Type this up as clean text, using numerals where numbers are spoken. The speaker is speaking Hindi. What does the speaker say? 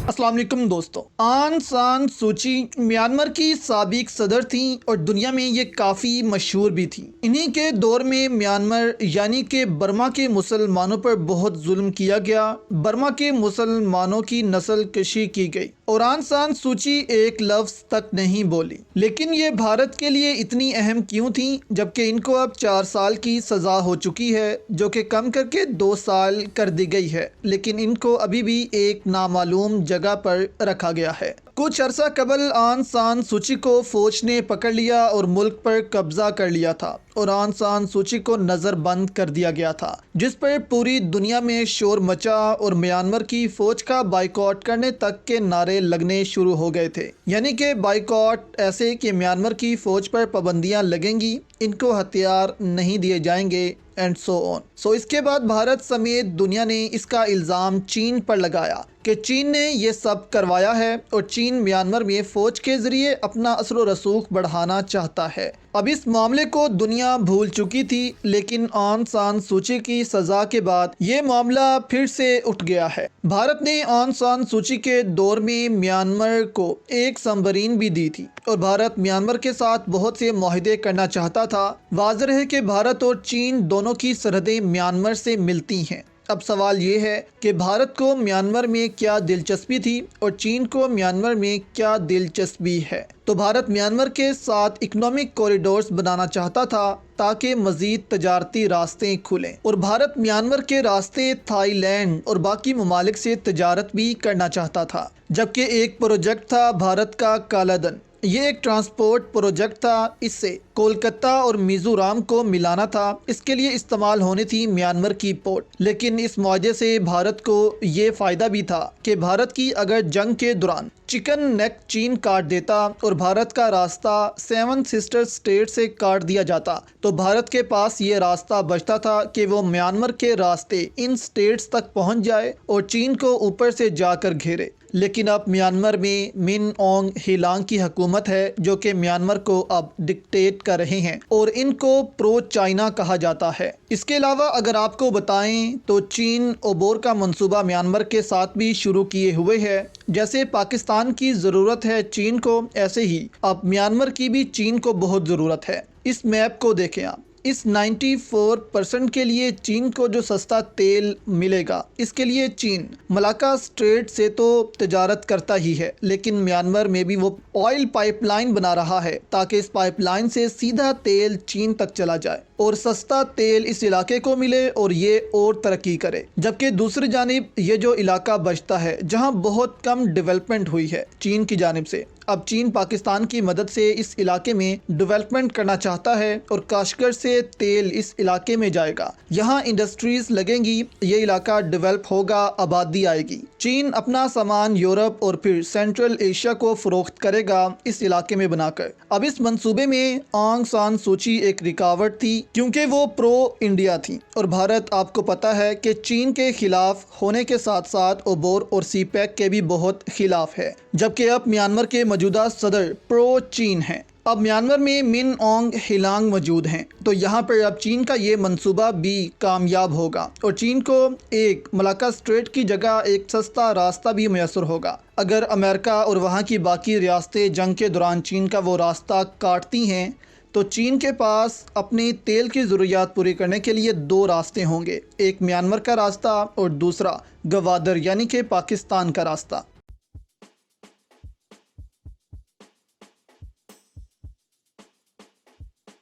अस्सलाम वालेकुम दोस्तों। आंग सान सूची म्यांमार की साबिक सदर थी और दुनिया में ये काफ़ी मशहूर भी थी। इन्हीं के दौर में म्यांमार यानी कि बर्मा के मुसलमानों पर बहुत जुल्म किया गया। बर्मा के मुसलमानों की नस्ल कशी की गई और आंग सान सूची एक लफ्ज़ तक नहीं बोली। लेकिन ये भारत के लिए इतनी अहम क्यों थी, जबकि इनको अब 4 साल की सज़ा हो चुकी है, जो कि कम करके 2 साल कर दी गई है। लेकिन इनको अभी भी एक नामालूम जगह पर रखा गया है। कुछ अरसा कबल आंग सान सूची को फौज ने पकड़ लिया और मुल्क पर कब्जा कर लिया था और आंग सान सूची को नज़रबंद कर दिया गया था, जिस पर पूरी दुनिया में शोर मचा और म्यांमार की फौज का बाइकआउट करने तक के नारे लगने शुरू हो गए थे। यानी कि बाइकआउट ऐसे कि म्यांमार की फौज पर पाबंदियां लगेंगी, इनको हथियार नहीं दिए जाएंगे एंड सो ऑन। सो इसके बाद भारत समेत दुनिया ने इसका इल्ज़ाम चीन पर लगाया कि चीन ने ये सब करवाया है और चीन म्यांमार में फ़ौज के ज़रिए अपना असर व रसूख बढ़ाना चाहता है। अब इस मामले को दुनिया भूल चुकी थी, लेकिन आंग सान सूची की सज़ा के बाद ये मामला फिर से उठ गया है। भारत ने आंग सान सूची के दौर में म्यांमार को एक सबमरीन भी दी थी और भारत म्यांमार के साथ बहुत से मुआहदे करना चाहता था। वाज़ेह है कि भारत और चीन दोनों की सरहदें म्यांमार से मिलती हैं। अब सवाल ये है कि भारत को म्यांमार में क्या दिलचस्पी थी और चीन को म्यांमार में क्या दिलचस्पी है। तो भारत म्यांमार के साथ इकोनॉमिक कॉरिडोर्स बनाना चाहता था ताकि मज़ीद तजारती रास्ते खुलें और भारत म्यांमार के रास्ते थाईलैंड और बाकी ममालिक से तजारत भी करना चाहता था। जबकि एक प्रोजेक्ट था भारत का कालाधन। ये एक ट्रांसपोर्ट प्रोजेक्ट था, इससे कोलकाता और मिज़ोरम को मिलाना था। इसके लिए इस्तेमाल होनी थी म्यांमार की पोर्ट। लेकिन इस मुआहदे से भारत को ये फ़ायदा भी था कि भारत की अगर जंग के दौरान चिकन नेक चीन काट देता और भारत का रास्ता 7 सिस्टर स्टेट से काट दिया जाता, तो भारत के पास ये रास्ता बचता था कि वो म्यांमार के रास्ते इन स्टेट्स तक पहुंच जाए और चीन को ऊपर से जाकर घेरे। लेकिन अब म्यांमार में मिन ऑन्ग ह्यिलांग की हुकूमत है, जो कि म्यांमार को अब डिक्टेट कर रहे हैं और इनको प्रो चाइना कहा जाता है। इसके अलावा अगर आपको बताएं तो चीन ओबोर का मंसूबा म्यांमार के साथ भी शुरू किए हुए है। जैसे पाकिस्तान की ज़रूरत है चीन को, ऐसे ही अब म्यांमार की भी चीन को बहुत ज़रूरत है। इस मैप को देखें आप, इस 94% के लिए चीन को जो सस्ता तेल मिलेगा, इसके लिए चीन मलाक्का स्ट्रेट से तो तजारत करता ही है, लेकिन म्यांमार में भी वो ऑयल पाइपलाइन बना रहा है ताकि इस पाइपलाइन से सीधा तेल चीन तक चला जाए और सस्ता तेल इस इलाके को मिले और ये और तरक्की करे। जबकि दूसरी जानिब ये जो इलाका बचता है जहाँ बहुत कम डेवलपमेंट हुई है चीन की जानिब से, अब चीन पाकिस्तान की मदद से इस इलाके में डेवलपमेंट करना चाहता है और काशगर से तेल इस इलाके में जाएगा। यहाँ इंडस्ट्रीज लगेंगी, ये इलाका डेवलप होगा, आबादी आएगी। चीन अपना सामान यूरोप और फिर सेंट्रल एशिया को फरोख्त करेगा इस इलाके में बनाकर। अब इस मंसूबे में आंग सान सूची एक रुकावट थी क्योंकि वो प्रो इंडिया थी और भारत आपको पता है कि चीन के खिलाफ होने के साथ साथ ओबोर और सीपैक के भी बहुत खिलाफ है। जबकि अब म्यांमार के मौजूदा सदर प्रो चीन हैं। अब म्यांमार में मिन ऑन्ग ह्यिलांग मौजूद हैं, तो यहाँ पर अब चीन का ये मंसूबा भी कामयाब होगा और चीन को एक मलाक्का स्ट्रेट की जगह एक सस्ता रास्ता भी मैसर होगा। अगर अमेरिका और वहाँ की बाकी रियासतें जंग के दौरान चीन का वो रास्ता काटती हैं, तो चीन के पास अपनी तेल की ज़रूरियात पूरी करने के लिए 2 रास्ते होंगे, एक म्यांमार का रास्ता और दूसरा गवादर यानी कि पाकिस्तान का रास्ता।